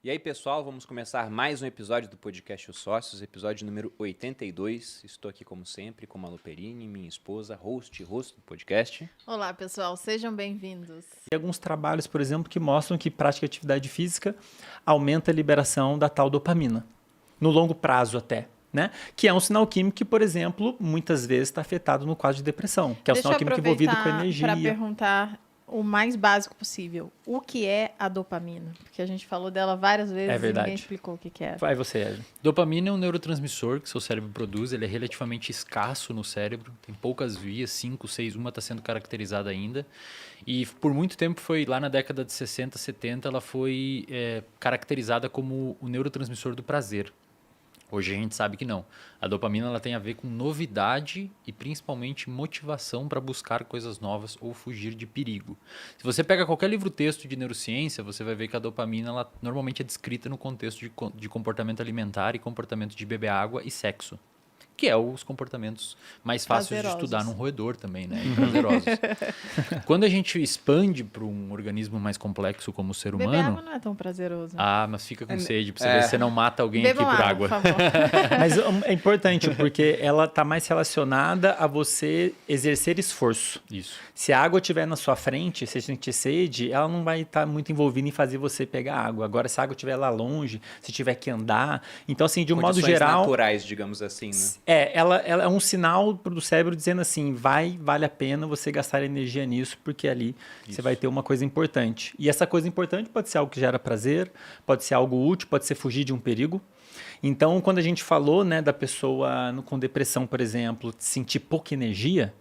E aí, pessoal, vamos começar mais um episódio do podcast Os Sócios, episódio número 82. Estou aqui, como sempre, com a Malu Perini, minha esposa, host do podcast. Olá, pessoal, sejam bem-vindos. E alguns trabalhos, por exemplo, que mostram que prática de atividade física aumenta a liberação da tal dopamina, no longo prazo até. Né? Que é um sinal químico que, por exemplo, muitas vezes está afetado no quadro de depressão, que é um sinal químico envolvido com energia. Para perguntar o mais básico possível, o que é a dopamina? Porque a gente falou dela várias vezes e ninguém explicou o que é. Vai você, Ed. Dopamina é um neurotransmissor que seu cérebro produz, ele é relativamente escasso no cérebro, tem poucas vias, 5, 6, uma está sendo caracterizada ainda. E por muito tempo foi, lá na década de 60, 70, ela foi caracterizada como o neurotransmissor do prazer. Hoje a gente sabe que não. A dopamina ela tem a ver com novidade e principalmente motivação para buscar coisas novas ou fugir de perigo. Se você pega qualquer livro-texto de neurociência, você vai ver que a dopamina ela normalmente é descrita no contexto de comportamento alimentar e comportamento de beber água e sexo. Que é os comportamentos mais fáceis de estudar num roedor também, né? E prazerosos. Quando a gente expande para um organismo mais complexo como o ser humano... Beber água não é tão prazeroso. Ah, mas fica com sede, para você ver se você não mata alguém Bebam aqui por água. Por favor. Mas é importante, porque ela está mais relacionada a você exercer esforço. Isso. Se a água estiver na sua frente, se você sentir sede, ela não vai estar muito envolvida em fazer você pegar água. Agora, se a água estiver lá longe, se tiver que andar... Então, assim, de um modo geral... naturais, digamos assim, né? Ela é um sinal do cérebro dizendo assim, vale a pena você gastar energia nisso, porque ali você vai ter uma coisa importante. E essa coisa importante pode ser algo que gera prazer, pode ser algo útil, pode ser fugir de um perigo. Então, quando a gente falou, né, da pessoa com depressão, por exemplo, sentir pouca energia,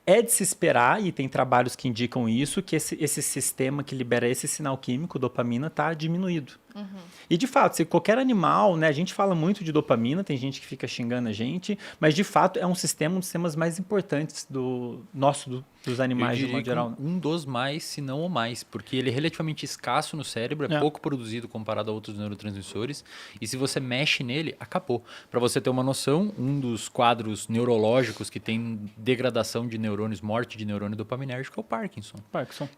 é de se esperar, e tem trabalhos que indicam isso, que esse sistema que libera esse sinal químico, dopamina, está diminuído. Uhum. E de fato, se qualquer animal, né, a gente fala muito de dopamina, tem gente que fica xingando a gente, mas de fato é um dos sistemas mais importantes dos animais de modo geral. Um dos mais, se não o mais, porque ele é relativamente escasso no cérebro, é pouco produzido comparado a outros neurotransmissores, e se você mexe nele, acabou. Para você ter uma noção, um dos quadros neurológicos que tem degradação de neurônios, morte de neurônio dopaminérgico é o Parkinson.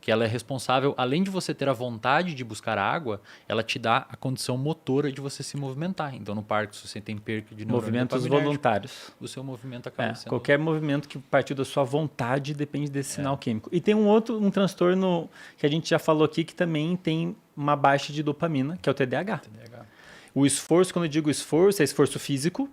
Que ela é responsável, além de você ter a vontade de buscar água, ela te dá a condição motora de você se movimentar. Então, no Parkinson, você tem perca de neurônio movimentos voluntários. O seu movimento acaba sendo... Qualquer movimento que partir da sua vontade depende desse sinal químico. E tem um transtorno que a gente já falou aqui, que também tem uma baixa de dopamina, que é o TDAH. O esforço, quando eu digo esforço, é esforço físico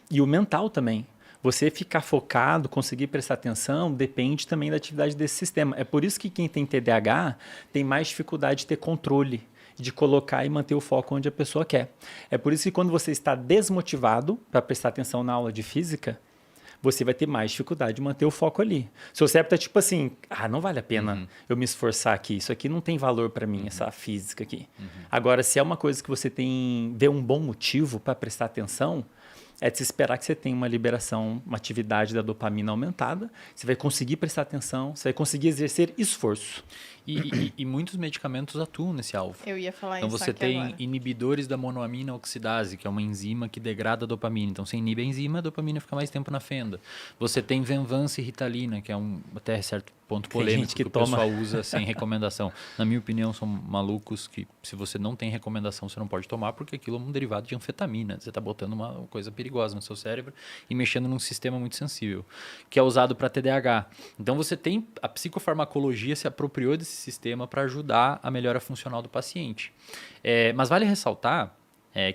e o mental também. Você ficar focado, conseguir prestar atenção, depende também da atividade desse sistema. É por isso que quem tem TDAH tem mais dificuldade de ter controle, de colocar e manter o foco onde a pessoa quer. É por isso que quando você está desmotivado para prestar atenção na aula de física, você vai ter mais dificuldade de manter o foco ali. Seu cérebro está tipo assim, não vale a pena eu me esforçar aqui, isso aqui não tem valor para mim, essa física aqui. Agora, se é uma coisa que você vê um bom motivo para prestar atenção, é de se esperar que você tenha uma liberação, uma atividade da dopamina aumentada, você vai conseguir prestar atenção, você vai conseguir exercer esforço. E muitos medicamentos atuam nesse alvo. Eu ia falar então isso você aqui tem agora. inibidores da monoamina oxidase, que é uma enzima que degrada a dopamina. Então você inibe a enzima, a dopamina fica mais tempo na fenda. Você tem Venvanse e Ritalina, que é até certo ponto polêmico que o pessoal usa sem recomendação. Na minha opinião, são malucos que se você não tem recomendação, você não pode tomar, porque aquilo é um derivado de anfetamina. Você está botando uma coisa perigosa no seu cérebro e mexendo num sistema muito sensível, que é usado para TDAH. Então você tem a psicofarmacologia se apropriou desse sistema para ajudar a melhora funcional do paciente. Mas vale ressaltar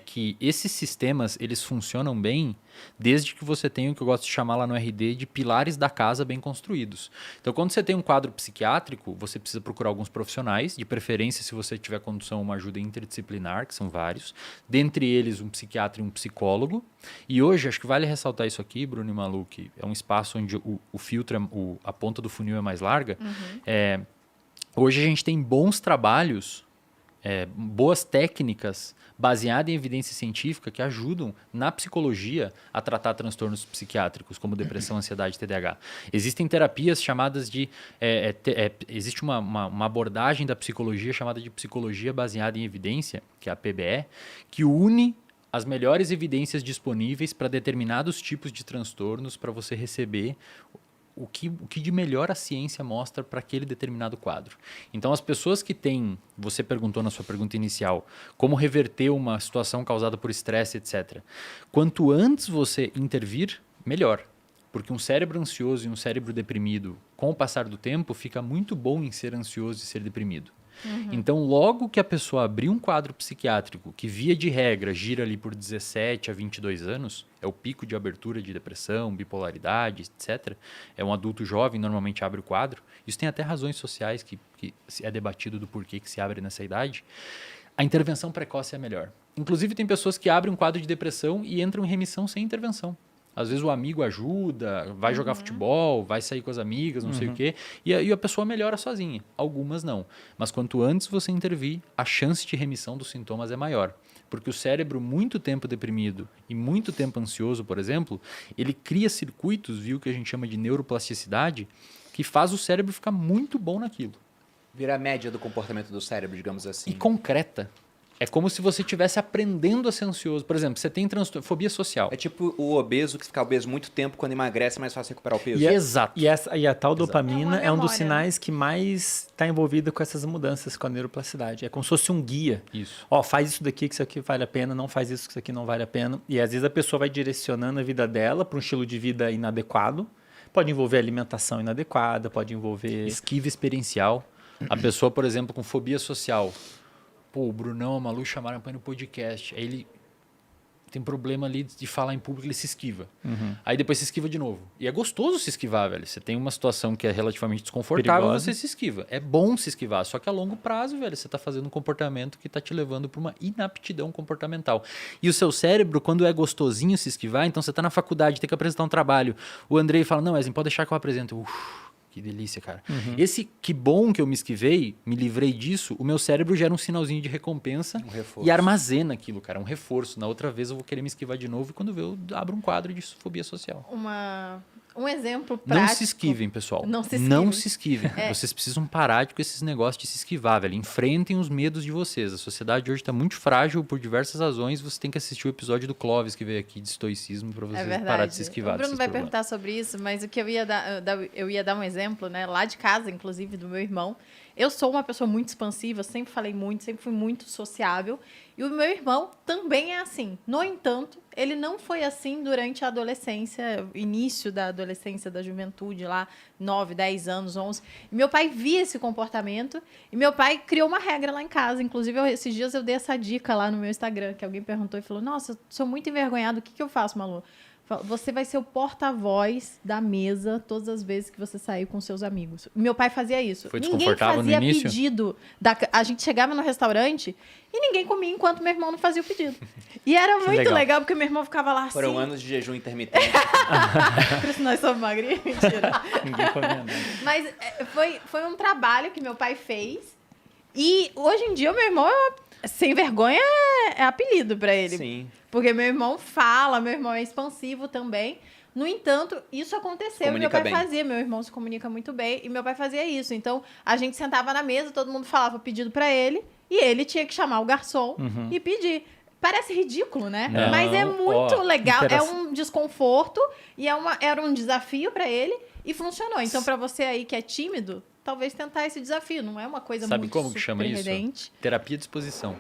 que esses sistemas eles funcionam bem desde que você tenha o que eu gosto de chamar lá no RD de pilares da casa bem construídos. Então, quando você tem um quadro psiquiátrico, você precisa procurar alguns profissionais, de preferência, se você tiver condição, uma ajuda interdisciplinar, que são vários, dentre eles um psiquiatra e um psicólogo. E hoje, acho que vale ressaltar isso aqui, Bruno e Malu, que é um espaço onde o filtro, a ponta do funil é mais larga. Hoje a gente tem bons trabalhos, boas técnicas baseadas em evidência científica que ajudam na psicologia a tratar transtornos psiquiátricos como depressão, ansiedade e TDAH. Existem terapias chamadas de... existe uma abordagem da psicologia chamada de psicologia baseada em evidência, que é a PBE, que une as melhores evidências disponíveis para determinados tipos de transtornos para você receber o que de melhor a ciência mostra para aquele determinado quadro. Então, as pessoas que têm, você perguntou na sua pergunta inicial, como reverter uma situação causada por estresse, etc. Quanto antes você intervir, melhor. Porque um cérebro ansioso e um cérebro deprimido, com o passar do tempo, fica muito bom em ser ansioso e ser deprimido. Então, logo que a pessoa abrir um quadro psiquiátrico, que via de regra gira ali por 17 a 22 anos, é o pico de abertura de depressão, bipolaridade, etc. É um adulto jovem, normalmente abre o quadro. Isso tem até razões sociais que é debatido do porquê que se abre nessa idade. A intervenção precoce é a melhor. Inclusive, tem pessoas que abrem um quadro de depressão e entram em remissão sem intervenção. Às vezes o amigo ajuda, vai jogar futebol, vai sair com as amigas, não sei o quê, e a pessoa melhora sozinha. Algumas não. Mas quanto antes você intervir, a chance de remissão dos sintomas é maior. Porque o cérebro muito tempo deprimido e muito tempo ansioso, por exemplo, ele cria circuitos, viu, que a gente chama de neuroplasticidade, que faz o cérebro ficar muito bom naquilo. Vira a média do comportamento do cérebro, digamos assim. E concreta. É como se você estivesse aprendendo a ser ansioso. Por exemplo, você tem fobia social. É tipo o obeso que fica obeso muito tempo, quando emagrece é mais fácil recuperar o peso. Exato. E a tal dopamina é um dos memória, sinais que mais está envolvido com essas mudanças com a neuroplasticidade. É como se fosse um guia. Isso. Ó, faz isso daqui que isso aqui vale a pena, não faz isso que isso aqui não vale a pena. E às vezes a pessoa vai direcionando a vida dela para um estilo de vida inadequado. Pode envolver alimentação inadequada, pode envolver... Esquiva experiencial. A pessoa, por exemplo, com fobia social... Pô, o Brunão, a Malu chamaram para ir no podcast. Aí ele tem problema ali de falar em público, ele se esquiva. Aí depois se esquiva de novo. E é gostoso se esquivar, velho. Você tem uma situação que é relativamente desconfortável, perigosa. você se esquiva. É bom se esquivar, só que a longo prazo, velho, você está fazendo um comportamento que está te levando para uma inaptidão comportamental. E o seu cérebro, quando é gostosinho se esquivar, então você está na faculdade, tem que apresentar um trabalho. O Andrei fala, não, Wesley, pode deixar que eu apresento. Que delícia, cara. Esse que bom que eu me esquivei, me livrei disso, o meu cérebro gera um sinalzinho de recompensa e armazena aquilo, cara, um reforço. Na outra vez eu vou querer me esquivar de novo e quando eu abro um quadro de fobia social. Um exemplo prático. Não se esquivem, pessoal. Não se esquivem. Não se esquivem. Vocês precisam parar com esses negócios de se esquivar, velho. Enfrentem os medos de vocês. A sociedade hoje está muito frágil por diversas razões. Você tem que assistir o episódio do Clóvis que veio aqui de estoicismo para vocês parar de se esquivar. O Bruno vai perguntar sobre isso, mas o que eu ia dar um exemplo, né? Lá de casa, inclusive, do meu irmão. Eu sou uma pessoa muito expansiva, sempre falei muito, sempre fui muito sociável. E o meu irmão também é assim. No entanto, ele não foi assim durante a adolescência, início da adolescência, da juventude, lá, 9, 10 anos, 11. E meu pai via esse comportamento e meu pai criou uma regra lá em casa. Inclusive, esses dias eu dei essa dica lá no meu Instagram, que alguém perguntou e falou, nossa, eu sou muito envergonhado, o que eu faço, Malu? Você vai ser o porta-voz da mesa todas as vezes que você sair com seus amigos. Meu pai fazia isso. Foi Ninguém desconfortável fazia no início? pedido. A gente chegava no restaurante e ninguém comia enquanto meu irmão não fazia o pedido. E era muito legal, porque meu irmão ficava lá assim. Foram anos de jejum intermitente. Por isso nós somos magrinhos. Mentira. Ninguém comendo. Mas foi um trabalho que meu pai fez. E hoje em dia o meu irmão, sem vergonha, é apelido pra ele. Sim. Porque meu irmão fala, meu irmão é expansivo também. No entanto, isso aconteceu e meu pai fazia. Meu irmão se comunica muito bem e meu pai fazia isso. Então, a gente sentava na mesa, todo mundo falava o pedido pra ele e ele tinha que chamar o garçom e pedir. Parece ridículo, né? Não, mas é muito legal. É interação. um desconforto e era um desafio pra ele e funcionou. Então, pra você aí que é tímido, talvez tentar esse desafio. Não é uma coisa Sabe muito como que chama isso? surpreendente. Terapia de exposição.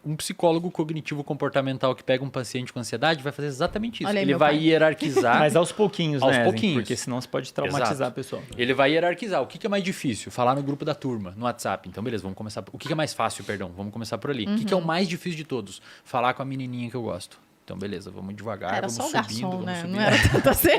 Um psicólogo cognitivo-comportamental que pega um paciente com ansiedade vai fazer exatamente isso. Olha aí, Ele meu vai pai. hierarquizar. Mas aos pouquinhos, Aos né? pouquinhos. Porque senão você pode traumatizar Exato. a pessoa. Ele vai hierarquizar. O que é mais difícil? Falar no grupo da turma, no WhatsApp. Então, beleza, vamos começar. O que é mais fácil, perdão? Vamos começar por ali. O que é o mais difícil de todos? Falar com a menininha que eu gosto. Então, beleza, vamos devagar, Era vamos só o subindo, garçom, vamos né? subindo. Não era tanto assim.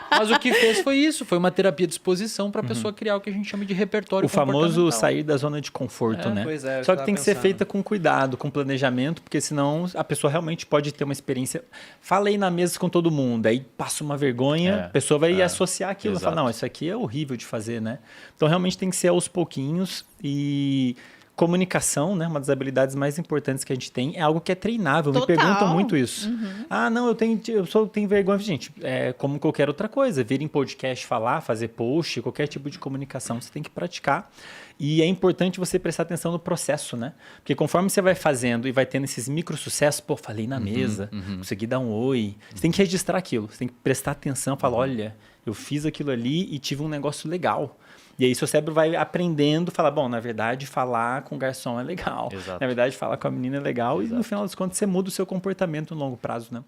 Mas o que fez foi isso. Foi uma terapia de exposição para a pessoa criar o que a gente chama de repertório O famoso comportamental. sair da zona de conforto, né? Pois é, eu Só que tava tem que ser pensando. feita com cuidado, com planejamento, porque senão a pessoa realmente pode ter uma experiência. Falei na mesa com todo mundo, aí passa uma vergonha, a pessoa vai associar aquilo e falar, não, isso aqui é horrível de fazer, né? Então realmente tem que ser aos pouquinhos e Comunicação, né? Uma das habilidades mais importantes que a gente tem, é algo que é treinável. Total. Me perguntam muito isso. Ah, não, eu tenho vergonha. Gente, é como qualquer outra coisa. Vir em podcast, falar, fazer post, qualquer tipo de comunicação, você tem que praticar. E é importante você prestar atenção no processo, né? Porque conforme você vai fazendo e vai tendo esses micro sucessos, pô, falei na mesa, consegui dar um oi. Você tem que registrar aquilo, você tem que prestar atenção, falar, olha, eu fiz aquilo ali e tive um negócio legal. E aí seu cérebro vai aprendendo, falar, bom, na verdade, falar com o garçom é legal. Exato. Na verdade, falar com a menina é legal. Exato. E no final das contas, você muda o seu comportamento no longo prazo, né?